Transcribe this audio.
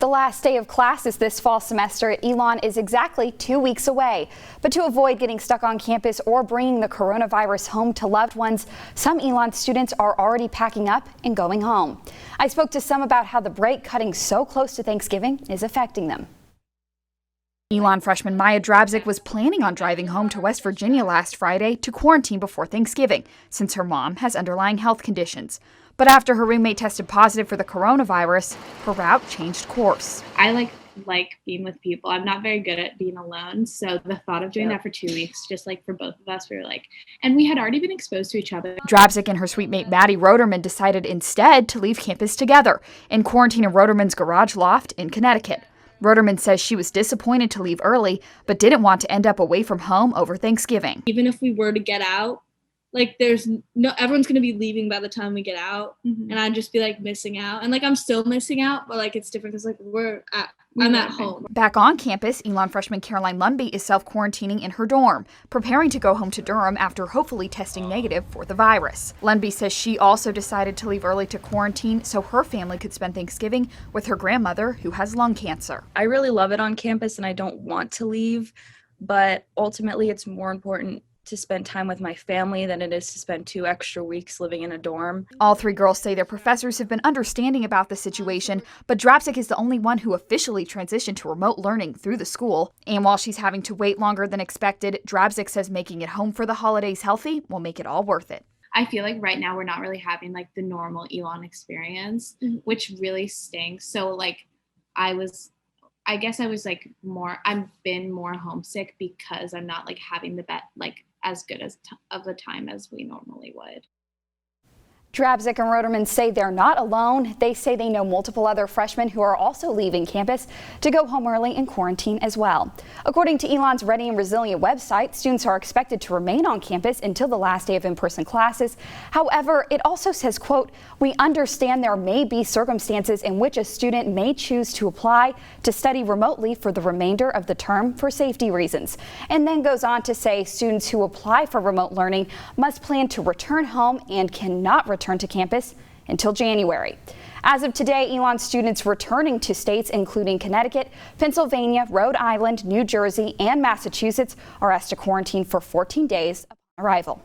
The last day of classes this fall semester at Elon is exactly 2 weeks away. But to avoid getting stuck on campus or bringing the coronavirus home to loved ones, some Elon students are already packing up and going home. I spoke to some about how the break cutting so close to Thanksgiving is affecting them. Elon freshman Maya Drabzik was planning on driving home to West Virginia last Friday to quarantine before Thanksgiving, since her mom has underlying health conditions. But after her roommate tested positive for the coronavirus, her route changed course. I like being with people. I'm not very good at being alone. So the thought of doing that for 2 weeks, just like for both of us, we were like, and we had already been exposed to each other. Drabzik and her sweet mate Maddie Roderman decided instead to leave campus together and quarantine in Roderman's garage loft in Connecticut. Roderman says she was disappointed to leave early, but didn't want to end up away from home over Thanksgiving. Even if we were to get out, like everyone's going to be leaving by the time we get out. And I'd just be like missing out. And like, I'm still missing out, but like, it's different because like I'm at home. Back on campus, Elon freshman Caroline Lumby is self-quarantining in her dorm, preparing to go home to Durham after hopefully testing negative for the virus. Lumby says she also decided to leave early to quarantine so her family could spend Thanksgiving with her grandmother who has lung cancer. I really love it on campus and I don't want to leave, but ultimately it's more important to spend time with my family than it is to spend 2 extra weeks living in a dorm. All 3 girls say their professors have been understanding about the situation, but Drabzik is the only one who officially transitioned to remote learning through the school. And while she's having to wait longer than expected, Drabzik says making it home for the holidays healthy will make it all worth it. I feel like right now we're not really having like the normal Elon experience, which really stinks. So like I've been more homesick because I'm not like having the as good of a time as we normally would. Drabzik and Roderman say they're not alone. They say they know multiple other freshmen who are also leaving campus to go home early and quarantine as well. According to Elon's Ready and Resilient website, students are expected to remain on campus until the last day of in-person classes. However, it also says, quote, "We understand there may be circumstances in which a student may choose to apply to study remotely for the remainder of the term for safety reasons." And then goes on to say students who apply for remote learning must plan to return home and cannot return to campus until January. As of today, Elon students returning to states including Connecticut, Pennsylvania, Rhode Island, New Jersey, and Massachusetts are asked to quarantine for 14 days upon arrival.